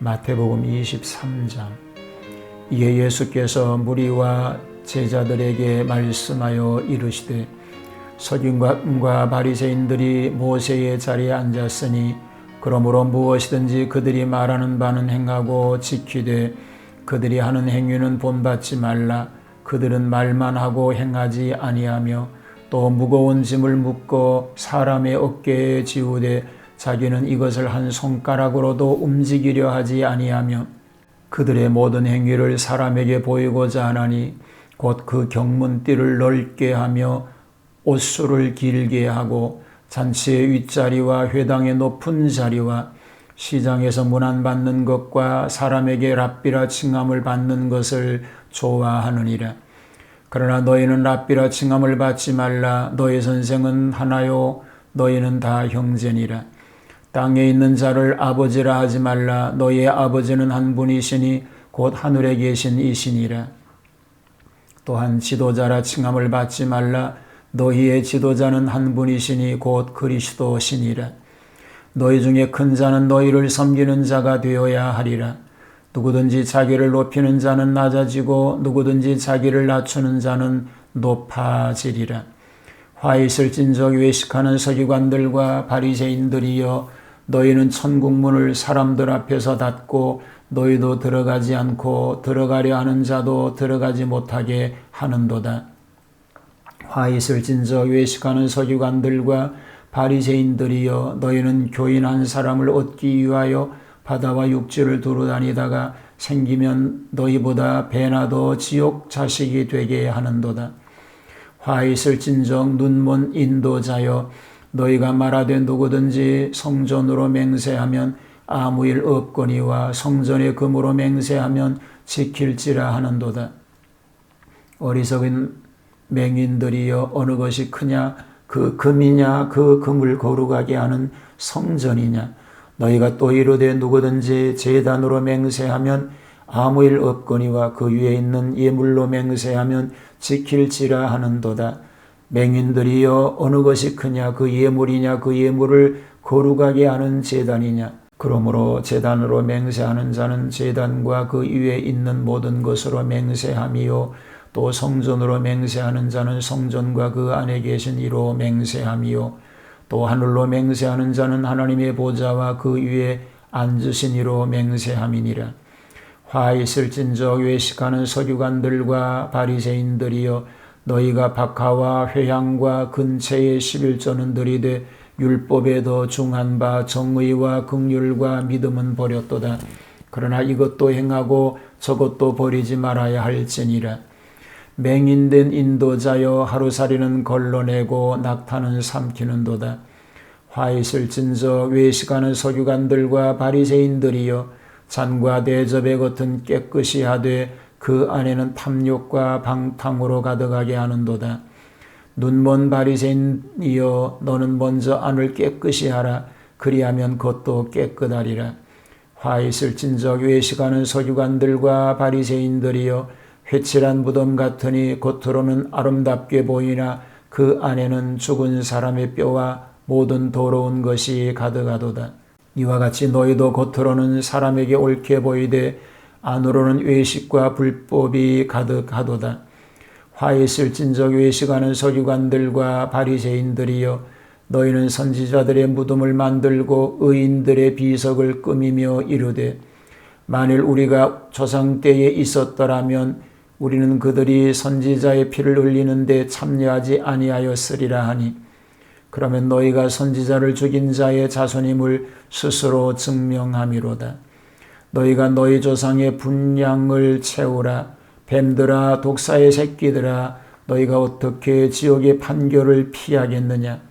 마태복음 23장. 이에 예수께서 무리와 제자들에게 말씀하여 이르시되 서기관과 바리새인들이 모세의 자리에 앉았으니 그러므로 무엇이든지 그들이 말하는 바는 행하고 지키되 그들이 하는 행위는 본받지 말라. 그들은 말만 하고 행하지 아니하며 또 무거운 짐을 묶어 사람의 어깨에 지우되 자기는 이것을 한 손가락으로도 움직이려 하지 아니하며 그들의 모든 행위를 사람에게 보이고자 하나니 곧 그 경문띠를 넓게 하며 옷수를 길게 하고 잔치의 윗자리와 회당의 높은 자리와 시장에서 문안받는 것과 사람에게 랍비라 칭함을 받는 것을 좋아하느니라. 그러나 너희는 랍비라 칭함을 받지 말라. 너희 선생은 하나요 너희는 다 형제니라. 땅에 있는 자를 아버지라 하지 말라. 너희의 아버지는 한 분이시니 곧 하늘에 계신 이시니라. 또한 지도자라 칭함을 받지 말라. 너희의 지도자는 한 분이시니 곧 그리스도시니라. 너희 중에 큰 자는 너희를 섬기는 자가 되어야 하리라. 누구든지 자기를 높이는 자는 낮아지고 누구든지 자기를 낮추는 자는 높아지리라. 화 있을진저 외식하는 서기관들과 바리새인들이여 너희는 천국문을 사람들 앞에서 닫고 너희도 들어가지 않고 들어가려 하는 자도 들어가지 못하게 하는도다. 화 있을진저 외식하는 서기관들과 바리새인들이여 너희는 교인 한 사람을 얻기 위하여 바다와 육지를 두루 다니다가 생기면 너희보다 배나 더 지옥 자식이 되게 하는도다. 화 있을진정 눈먼 인도자여 너희가 말하되 누구든지 성전으로 맹세하면 아무 일 없거니와 성전의 금으로 맹세하면 지킬지라 하는도다. 어리석은 맹인들이여 어느 것이 크냐 그 금이냐 그 금을 거룩하게 하는 성전이냐. 너희가 또 이르되 누구든지 제단으로 맹세하면 아무 일 없거니와 그 위에 있는 예물로 맹세하면 지킬지라 하는도다. 맹인들이여 어느 것이 크냐 그 예물이냐 그 예물을 거룩하게 하는 제단이냐. 그러므로 제단으로 맹세하는 자는 제단과 그 위에 있는 모든 것으로 맹세함이요 또 성전으로 맹세하는 자는 성전과 그 안에 계신 이로 맹세함이요 또 하늘로 맹세하는 자는 하나님의 보좌와 그 위에 앉으신 이로 맹세함이니라. 화 있을진저 외식하는 서기관들과 바리새인들이여 너희가 박하와 회향과 근체의 11조는 들이되 율법에 더 중한 바 정의와 긍휼과 믿음은 버렸도다. 그러나 이것도 행하고 저것도 버리지 말아야 할지니라. 맹인된 인도자여 하루살이는 걸러내고 낙타는 삼키는도다. 화 있을진저 외식하는 서기관들과 바리새인들이여 잔과 대접의 겉은 깨끗이 하되 그 안에는 탐욕과 방탕으로 가득하게 하는도다. 눈먼 바리새인이여 너는 먼저 안을 깨끗이 하라. 그리하면 겉도 깨끗하리라. 화 있을진저 외식하는 서기관들과 바리새인들이여 회칠한 무덤 같으니 겉으로는 아름답게 보이나 그 안에는 죽은 사람의 뼈와 모든 더러운 것이 가득하도다. 이와 같이 너희도 겉으로는 사람에게 옳게 보이되 안으로는 외식과 불법이 가득하도다. 화 있을진저 외식하는 서기관들과 바리새인들이여 너희는 선지자들의 무덤을 만들고 의인들의 비석을 꾸미며 이르되 만일 우리가 조상 때에 있었더라면 우리는 그들이 선지자의 피를 흘리는데 참여하지 아니하였으리라 하니 그러면 너희가 선지자를 죽인 자의 자손임을 스스로 증명함이로다. 너희가 너희 조상의 분량을 채우라. 뱀들아 독사의 새끼들아 너희가 어떻게 지옥의 판결을 피하겠느냐.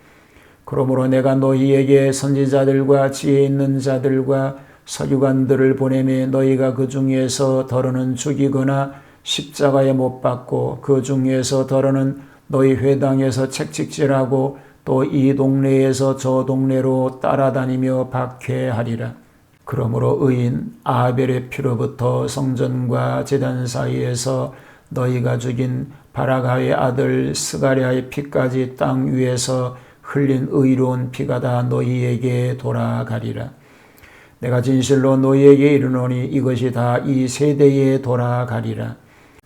그러므로 내가 너희에게 선지자들과 지혜 있는 자들과 서기관들을 보내매 너희가 그 중에서 더러는 죽이거나 십자가에 못 박고 그 중에서 더러는 너희 회당에서 책찍질하고 또 이 동네에서 저 동네로 따라다니며 박해하리라. 그러므로 의인 아벨의 피로부터 성전과 제단 사이에서 너희가 죽인 바라가의 아들 스가랴의 피까지 땅 위에서 흘린 의로운 피가 다 너희에게 돌아가리라. 내가 진실로 너희에게 이르노니 이것이 다 이 세대에 돌아가리라.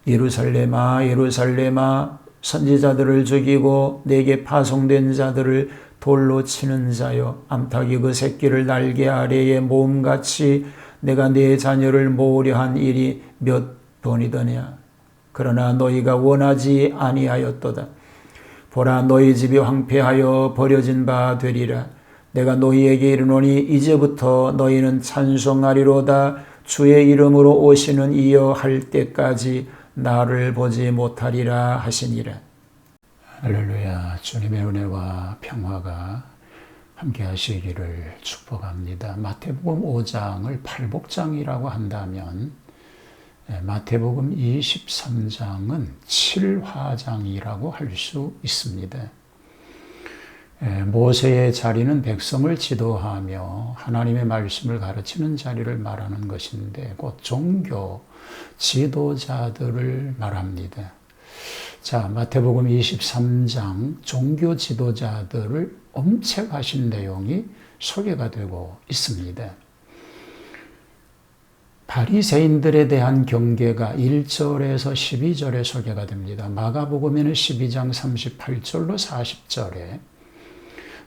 예루살렘아 예루살렘아 선지자들을 죽이고 내게 파송된 자들을 돌로 치는 자여, 암탉이 그 새끼를 날개 아래에 모음같이 내가 네 자녀를 모으려 한 일이 몇 번이더냐. 그러나 너희가 원하지 아니하였도다. 보라, 너희 집이 황폐하여 버려진 바 되리라. 내가 너희에게 이르노니 이제부터 너희는 찬송하리로다. 주의 이름으로 오시는 이여 할 때까지 나를 보지 못하리라 하시니라. 할렐루야. 주님의 은혜와 평화가 함께 하시기를 축복합니다. 마태복음 5장을 팔복장이라고 한다면 마태복음 23장은 칠화장이라고 할 수 있습니다. 모세의 자리는 백성을 지도하며 하나님의 말씀을 가르치는 자리를 말하는 것인데 곧 종교 지도자들을 말합니다. 자, 마태복음 23장 종교 지도자들을 엄책하신 내용이 소개가 되고 있습니다. 바리새인들에 대한 경계가 1절에서 12절에 소개가 됩니다. 마가복음에는 12장 38절로 40절에,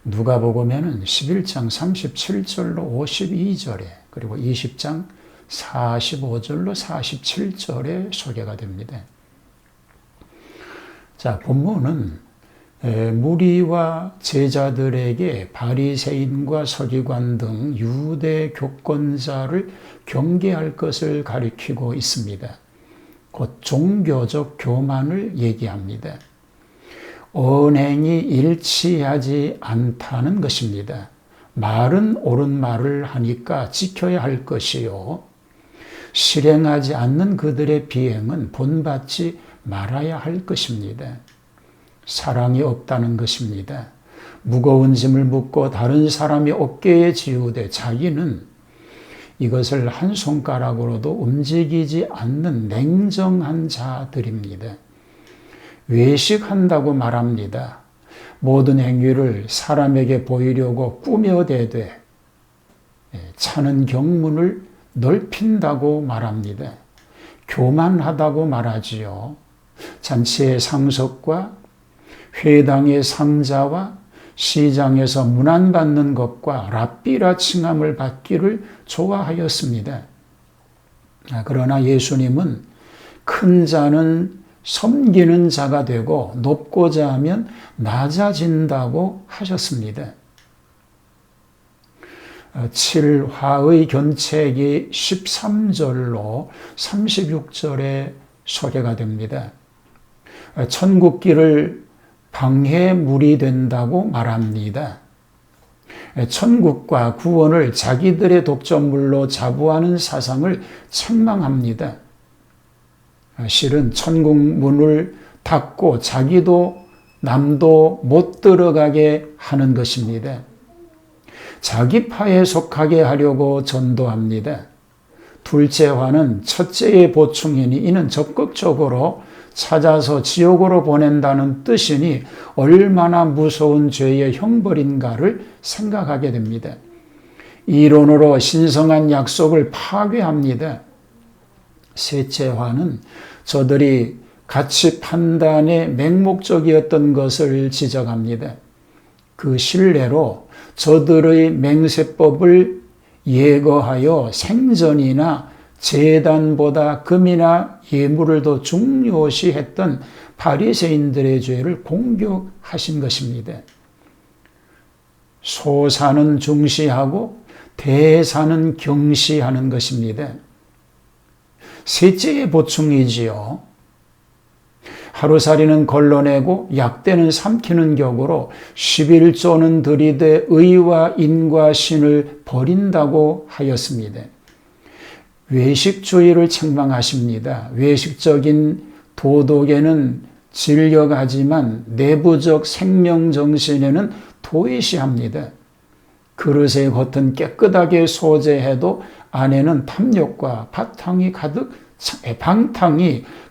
누가복음에는 11장 37절로 52절에, 그리고 20장 45절로 47절에 소개가 됩니다. 자, 본문은 무리와 제자들에게 바리새인과 서기관 등 유대 교권자를 경계할 것을 가리키고 있습니다. 곧 종교적 교만을 얘기합니다. 언행이 일치하지 않다는 것입니다. 말은 옳은 말을 하니까 지켜야 할 것이요, 실행하지 않는 그들의 비행은 본받지 말아야 할 것입니다. 사랑이 없다는 것입니다. 무거운 짐을 묻고 다른 사람이 어깨에 지우되 자기는 이것을 한 손가락으로도 움직이지 않는 냉정한 자들입니다. 외식한다고 말합니다. 모든 행위를 사람에게 보이려고 꾸며대되 차는 경문을 넓힌다고 말합니다. 교만하다고 말하지요. 잔치의 상석과 회당의 상자와 시장에서 문안받는 것과 랍비라 칭함을 받기를 좋아하였습니다. 그러나 예수님은 큰 자는 섬기는 자가 되고 높고자 하면 낮아진다고 하셨습니다. 7화의 견책이 13절로 36절에 소개가 됩니다. 천국길을 방해물이 된다고 말합니다. 천국과 구원을 자기들의 독점물로 자부하는 사상을 책망합니다. 실은 천국 문을 닫고 자기도 남도 못 들어가게 하는 것입니다. 자기 파에 속하게 하려고 전도합니다. 둘째 화는 첫째의 보충이니 이는 적극적으로 찾아서 지옥으로 보낸다는 뜻이니 얼마나 무서운 죄의 형벌인가를 생각하게 됩니다. 이론으로 신성한 약속을 파괴합니다. 셋째 화는 저들이 가치 판단의 맹목적이었던 것을 지적합니다. 그 신뢰로 저들의 맹세법을 예거하여 생전이나 제단보다 금이나 예물을 더 중요시했던 바리새인들의 죄를 공격하신 것입니다. 소사는 중시하고 대사는 경시하는 것입니다. 셋째의 보충이지요. 하루살이는 걸러내고 약대는 삼키는 격으로 11조는 들이되 의와 인과 신을 버린다고 하였습니다. 외식주의를 책망하십니다. 외식적인 도덕에는 진력하지만 내부적 생명정신에는 도외시합니다. 그릇의 겉은 깨끗하게 소재해도 안에는 탐욕과 방탕이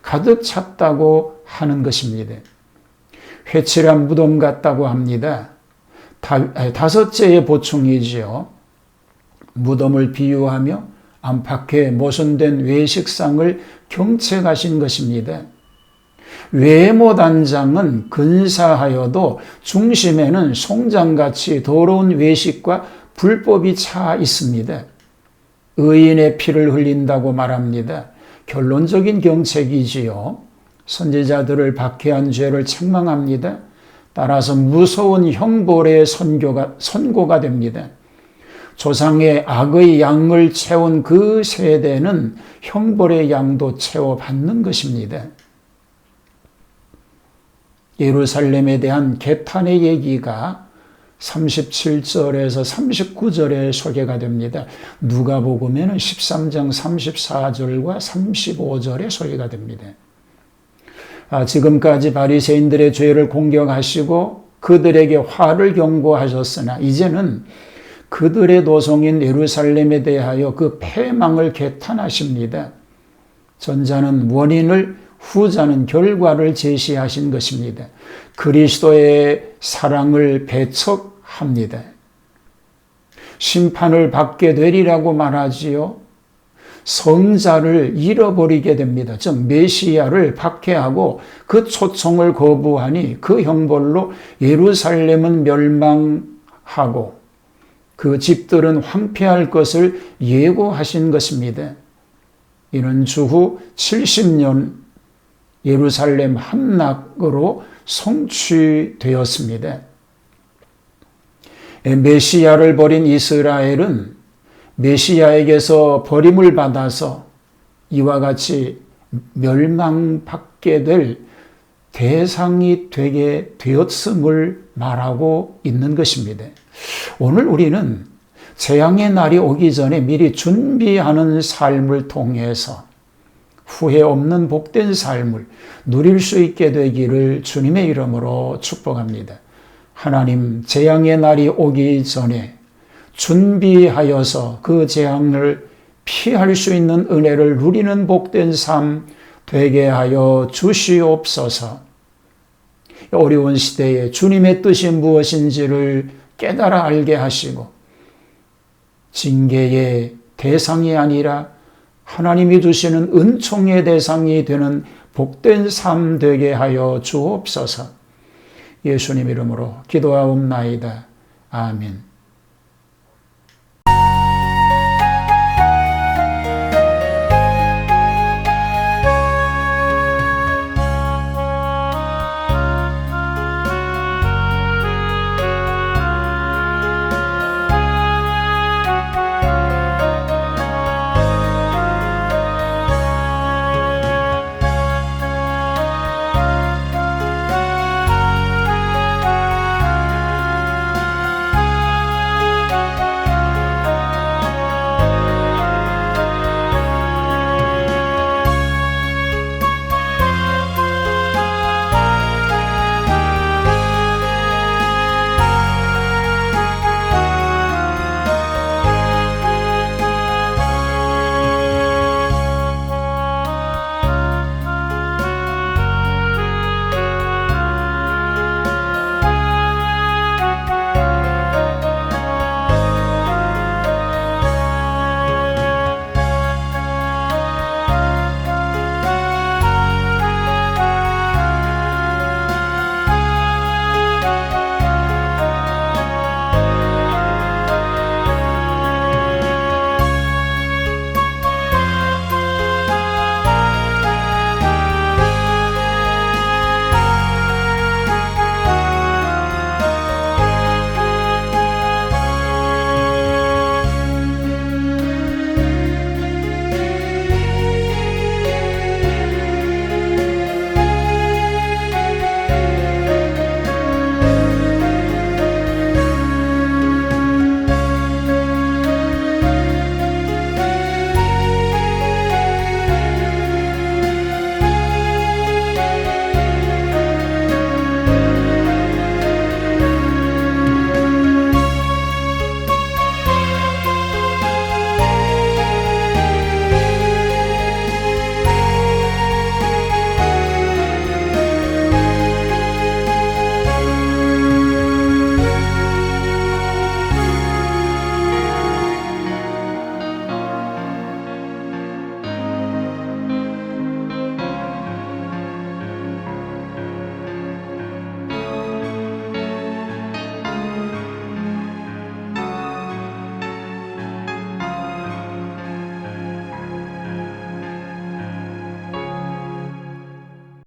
가득 찼다고 하는 것입니다. 회칠한 무덤 같다고 합니다. 다섯째의 보충이지요. 무덤을 비유하며 안팎에 모순된 외식상을 경책하신 것입니다. 외모 단장은 근사하여도 중심에는 송장같이 더러운 외식과 불법이 차 있습니다. 의인의 피를 흘린다고 말합니다. 결론적인 경책이지요. 선지자들을 박해한 죄를 책망합니다. 따라서 무서운 형벌의 선고가 됩니다. 조상의 악의 양을 채운 그 세대는 형벌의 양도 채워받는 것입니다. 예루살렘에 대한 개탄의 얘기가 37절에서 39절에 소개가 됩니다. 누가복음에는 13장 34절과 35절에 소개가 됩니다. 지금까지 바리새인들의 죄를 공격하시고 그들에게 화를 경고하셨으나 이제는 그들의 도성인 예루살렘에 대하여 그 패망을 개탄하십니다. 전자는 원인을, 후자는 결과를 제시하신 것입니다. 그리스도의 사랑을 배척합니다. 심판을 받게 되리라고 말하지요. 성자를 잃어버리게 됩니다. 즉 메시아를 박해하고 그 초청을 거부하니 그 형벌로 예루살렘은 멸망하고 그 집들은 황폐할 것을 예고하신 것입니다. 이는 주후 70년 예루살렘 함락으로 성취되었습니다. 메시아를 버린 이스라엘은 메시아에게서 버림을 받아서 이와 같이 멸망받게 될 대상이 되게 되었음을 말하고 있는 것입니다. 오늘 우리는 재앙의 날이 오기 전에 미리 준비하는 삶을 통해서 후회 없는 복된 삶을 누릴 수 있게 되기를 주님의 이름으로 축복합니다. 하나님, 재앙의 날이 오기 전에 준비하여서 그 재앙을 피할 수 있는 은혜를 누리는 복된 삶 되게 하여 주시옵소서. 어려운 시대에 주님의 뜻이 무엇인지를 깨달아 알게 하시고 징계의 대상이 아니라 하나님이 주시는 은총의 대상이 되는 복된 삶 되게 하여 주옵소서. 예수님 이름으로 기도하옵나이다. 아멘.